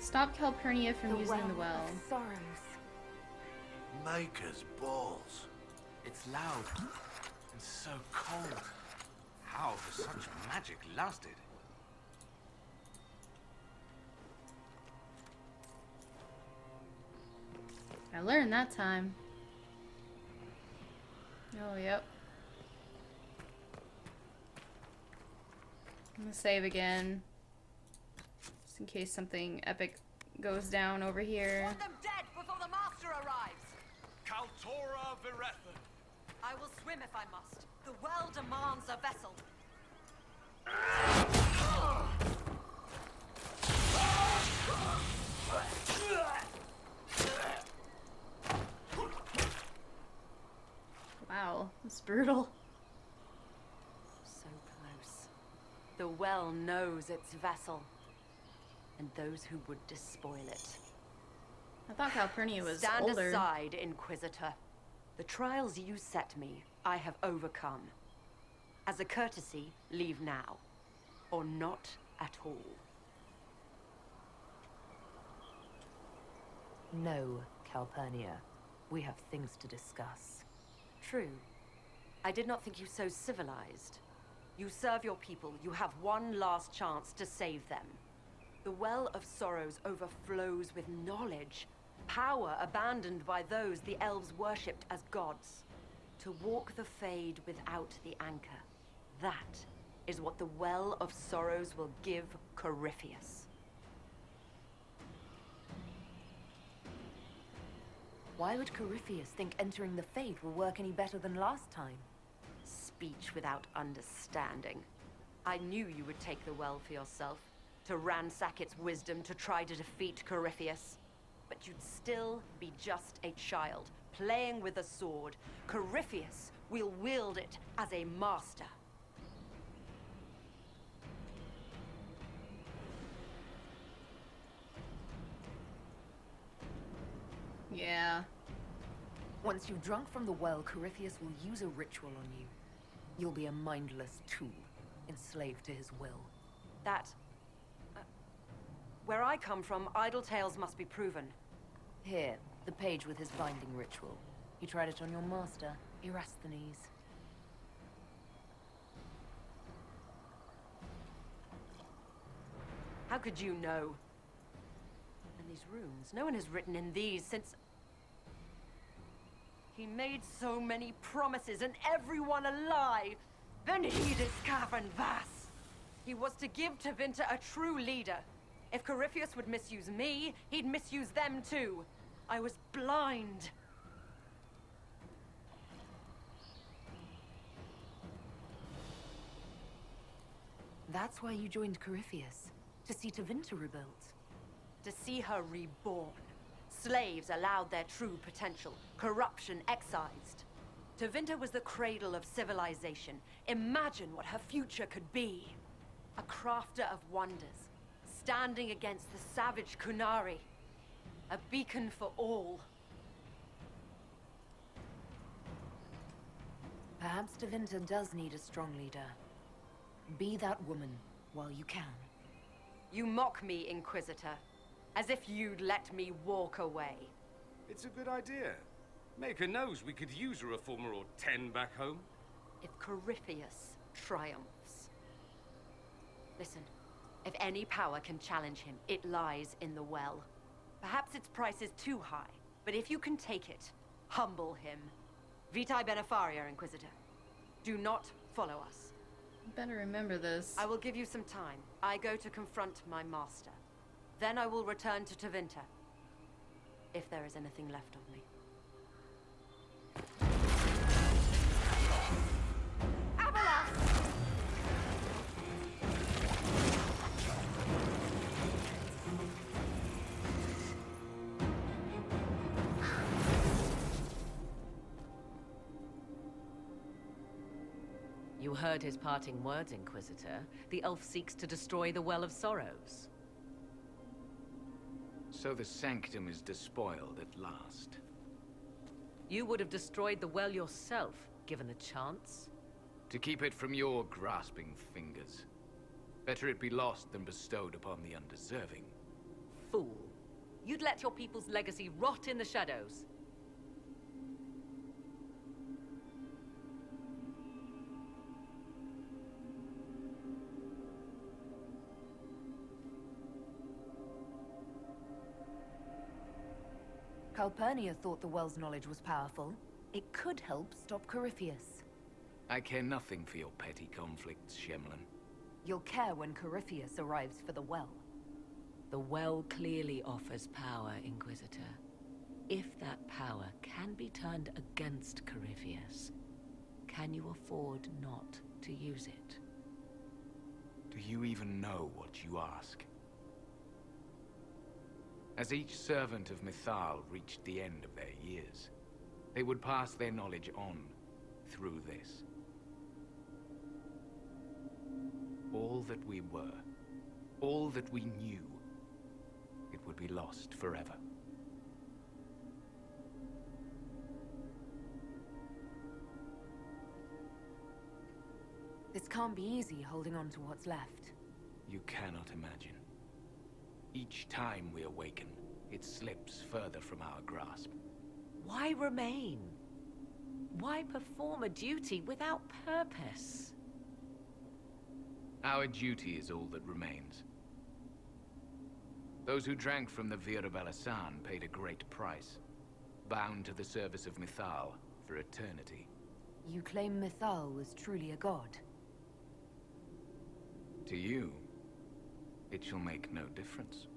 Stop Calpurnia from using the well. Of sorrows. Maker's balls. It's loud and so cold. How has such magic lasted? I learned that time. Oh, yep. I'm gonna save again. Just in case something epic goes down over here. Want them dead before the master arrives! Kaltora Viretha. I will swim if I must. The well demands a vessel. Wow, that's brutal. So close. The well knows its vessel, and those who would despoil it. I thought Calpurnia was Stand older. aside, Inquisitor. The trials you set me, I have overcome. As a courtesy, leave now. Or not at all. No, Calpurnia. We have things to discuss. True. I did not think you so civilized. You serve your people. You have one last chance to save them. The Well of Sorrows overflows with knowledge. Power abandoned by those the elves worshipped as gods. To walk the Fade without the anchor. That is what the Well of Sorrows will give Corypheus. Why would Corypheus think entering the Fade will work any better than last time? Speech without understanding. I knew you would take the well for yourself, to ransack its wisdom to try to defeat Corypheus. But you'd still be just a child, playing with a sword. Corypheus will wield it as a master. Yeah. Once you've drunk from the well, Corypheus will use a ritual on you. You'll be a mindless tool, enslaved to his will. That... where I come from, idle tales must be proven. Here, the page with his binding ritual. You tried it on your master, Erasthenes. How could you know? And these runes, no one has written in these since... He made so many promises, and everyone a lie. Then he did Cavern Vass. He was to give Tevinter a true leader. If Corypheus would misuse me, he'd misuse them too. I was blind. That's why you joined Corypheus, to see Tevinter rebuilt. To see her reborn. Slaves allowed their true potential, corruption excised. Tevinter was the cradle of civilization. Imagine what her future could be. A crafter of wonders, standing against the savage Kunari. A beacon for all. Perhaps Tevinter does need a strong leader. Be that woman while you can. You mock me, Inquisitor. As if you'd let me walk away. It's a good idea. Maker knows we could use a reformer or 10 back home. If Corypheus triumphs. Listen, if any power can challenge him, it lies in the well. Perhaps its price is too high, but if you can take it, humble him. Vitae Benefaria, Inquisitor. Do not follow us. You better remember this. I will give you some time. I go to confront my master. Then I will return to Tevinter. If there is anything left of me. Abelas! You heard his parting words, Inquisitor. The elf seeks to destroy the Well of Sorrows. So the sanctum is despoiled at last. You would have destroyed the well yourself, given the chance. To keep it from your grasping fingers. Better it be lost than bestowed upon the undeserving. fool. You'd let your people's legacy rot in the shadows. Calpurnia thought the well's knowledge was powerful. It could help stop Corypheus. I care nothing for your petty conflicts, Shemlin. You'll care when Corypheus arrives for the well. The well clearly offers power, Inquisitor. If that power can be turned against Corypheus, can you afford not to use it? Do you even know what you ask? As each servant of Mythal reached the end of their years, they would pass their knowledge on through this. All that we were, all that we knew, it would be lost forever. This can't be easy holding on to what's left. You cannot imagine. Each time we awaken, it slips further from our grasp. Why remain? Why perform a duty without purpose? Our duty is all that remains. Those who drank from the Vir of Elisan paid a great price, bound to the service of Mythal for eternity. You claim Mythal was truly a god. To you, it shall make no difference.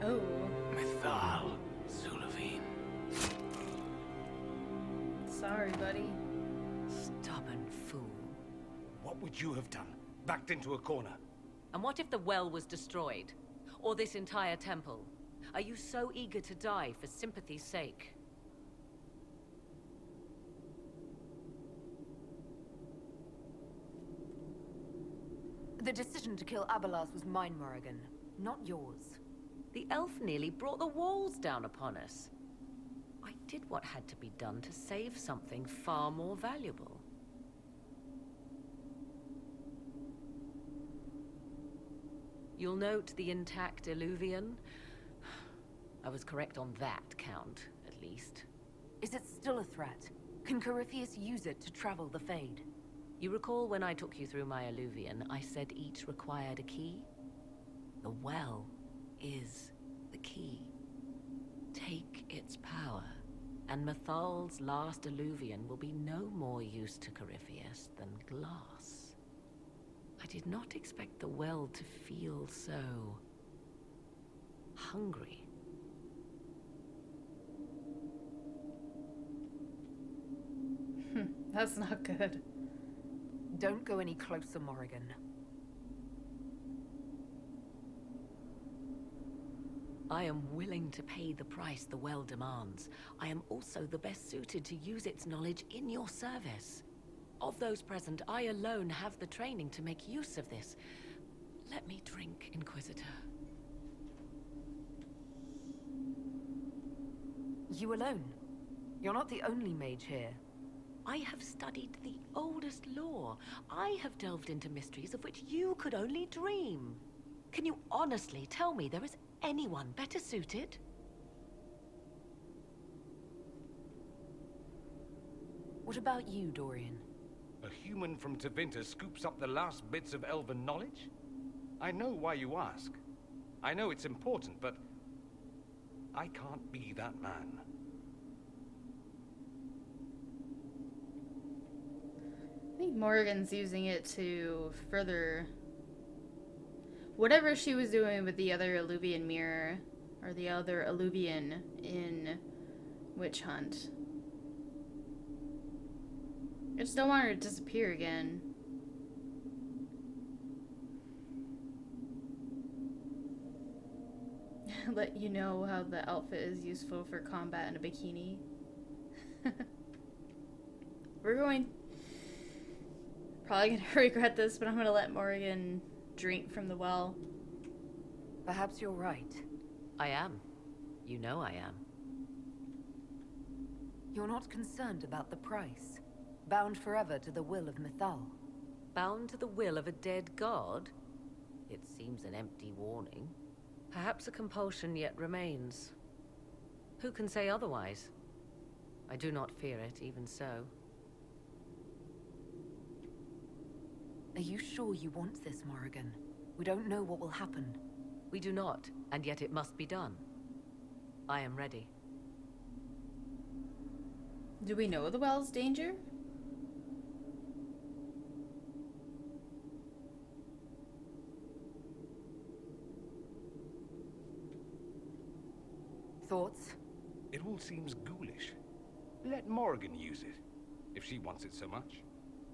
Oh. Mythal, Sulavine. Sorry, buddy. Stubborn fool. What would you have done? Backed into a corner? And what if the well was destroyed? Or this entire temple? Are you so eager to die for sympathy's sake? The decision to kill Abelas was mine, Morrigan, not yours. The elf nearly brought the walls down upon us. I did what had to be done to save something far more valuable. You'll note the intact Illuvian. I was correct on that count, at least. Is it still a threat? Can Corypheus use it to travel the Fade? You recall when I took you through my Illuvian, I said each required a key? The well is the key. Take its power, and Mythal's last Illuvian will be no more use to Corypheus than glass. I did not expect the well to feel so hungry. That's not good. Don't go any closer, Morrigan. I am willing to pay the price the well demands. I am also the best suited to use its knowledge in your service. Of those present, I alone have the training to make use of this. Let me drink, Inquisitor. You alone? You're not the only mage here. I have studied the oldest lore. I have delved into mysteries of which you could only dream. Can you honestly tell me there is anyone better suited? What about you, Dorian? A human from Tevinter scoops up the last bits of elven knowledge? I know why you ask. I know it's important, but I can't be that man. I think Morrigan's using it to further whatever she was doing with the other Illuvian mirror, or the other Illuvian in Witch Hunt. I just don't want her to disappear again. Let you know how the outfit is useful for combat in a bikini. We're going... probably gonna regret this, but I'm gonna let Morrigan drink from the well. Perhaps you're right. I am. You know I am. You're not concerned about the price. Bound forever to the will of Mythal. Bound to the will of a dead god? It seems an empty warning. Perhaps a compulsion yet remains. Who can say otherwise? I do not fear it, even so. Are you sure you want this, Morrigan? We don't know what will happen. We do not, and yet it must be done. I am ready. Do we know the well's danger? Thoughts? It all seems ghoulish. Let Morrigan use it, if she wants it so much.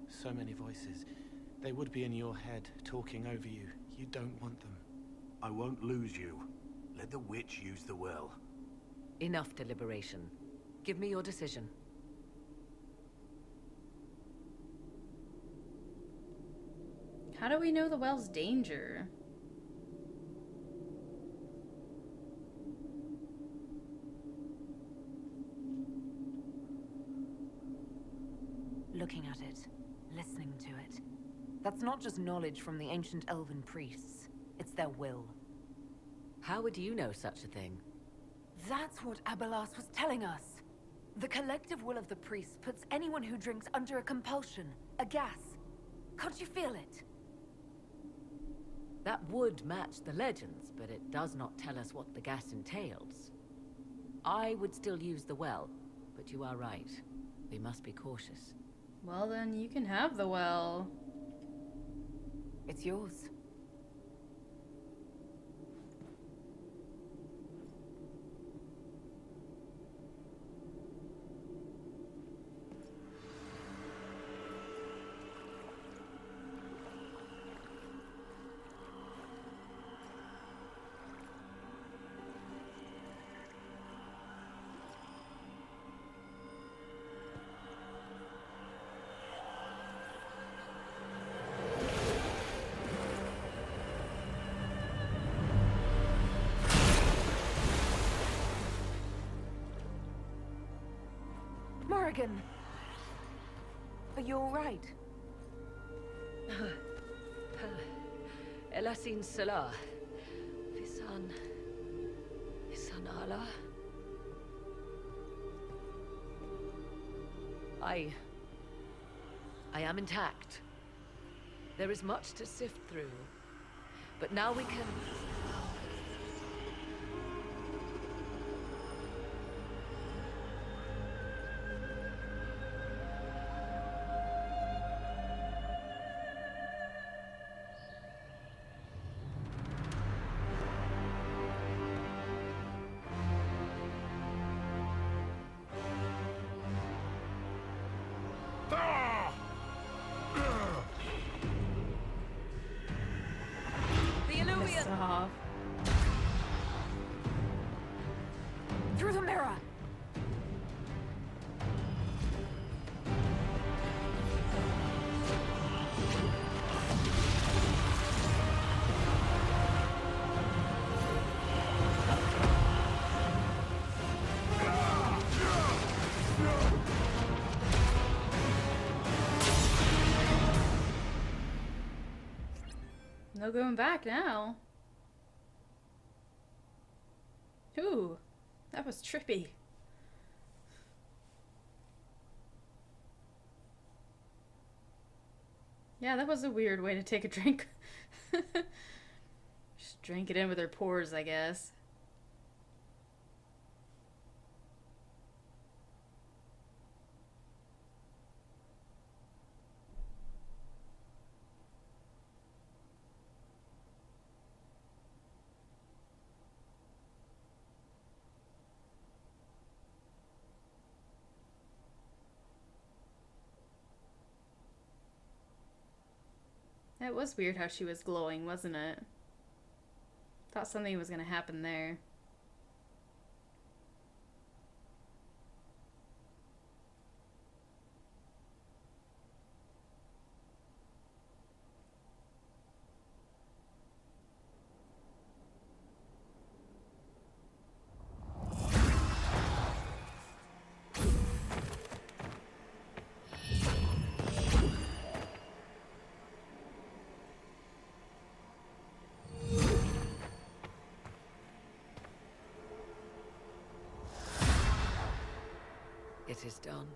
So many voices. They would be in your head, talking over you. You don't want them. I won't lose you. Let the witch use the well. Enough deliberation. Give me your decision. How do we know the well's danger? Looking at it, listening to it. That's not just knowledge from the ancient elven priests. It's their will. How would you know such a thing? That's what Abelas was telling us. The collective will of the priests puts anyone who drinks under a compulsion, a gas. Can't you feel it? That would match the legends, but it does not tell us what the gas entails. I would still use the well, but you are right. We must be cautious. Well, then you can have the well. It's yours. Morrigan! Are you alright? Elasin Salah. Visan Allah. I am intact. There is much to sift through. But now we can... Piss off. Through the mirror! No going back now. Ooh, that was trippy. Yeah, that was a weird way to take a drink. Just drank it in with her pores, I guess. It was weird how she was glowing, wasn't it? Thought something was gonna happen there. It is done.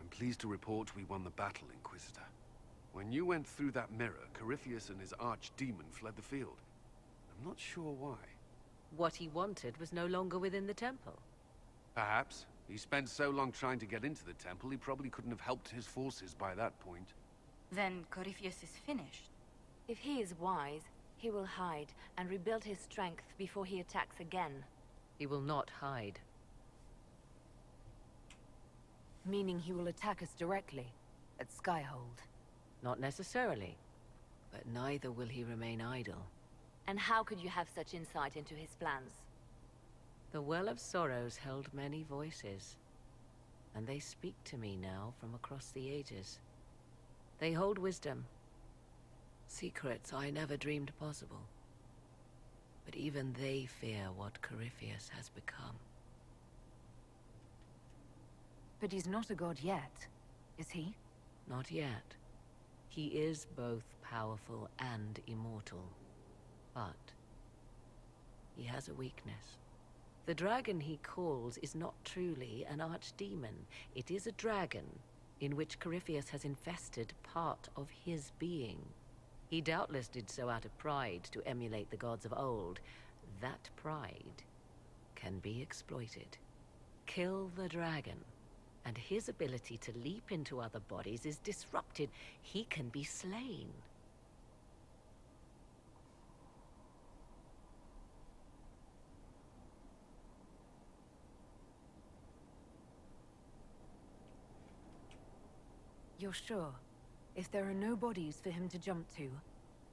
I'm pleased to report we won the battle, Inquisitor. When you went through that mirror, Corypheus and his archdemon fled the field. I'm not sure why. What he wanted was no longer within the temple. Perhaps. He spent so long trying to get into the temple, he probably couldn't have helped his forces by that point. Then Corypheus is finished. If he is wise, he will hide and rebuild his strength before he attacks again. He will not hide. Meaning he will attack us directly, at Skyhold. Not necessarily. But neither will he remain idle. And how could you have such insight into his plans? The Well of Sorrows held many voices, and they speak to me now from across the ages. They hold wisdom, secrets I never dreamed possible. But even they fear what Corypheus has become. But he's not a god yet, is he? Not yet. He is both powerful and immortal, but he has a weakness. The dragon he calls is not truly an archdemon. It is a dragon in which Corypheus has infested part of his being. He doubtless did so out of pride to emulate the gods of old. That pride can be exploited. Kill the dragon, and his ability to leap into other bodies is disrupted. He can be slain. You're sure? If there are no bodies for him to jump to?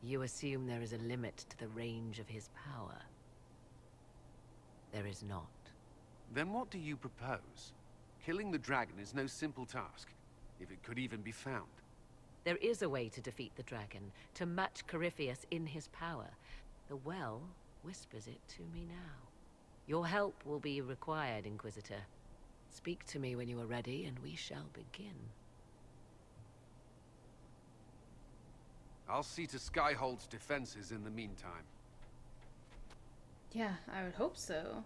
You assume there is a limit to the range of his power. There is not. Then what do you propose? Killing the dragon is no simple task, if it could even be found. There is a way to defeat the dragon, to match Corypheus in his power. The well whispers it to me now. Your help will be required, Inquisitor. Speak to me when you are ready, and we shall begin. I'll see to Skyhold's defenses in the meantime. Yeah, I would hope so.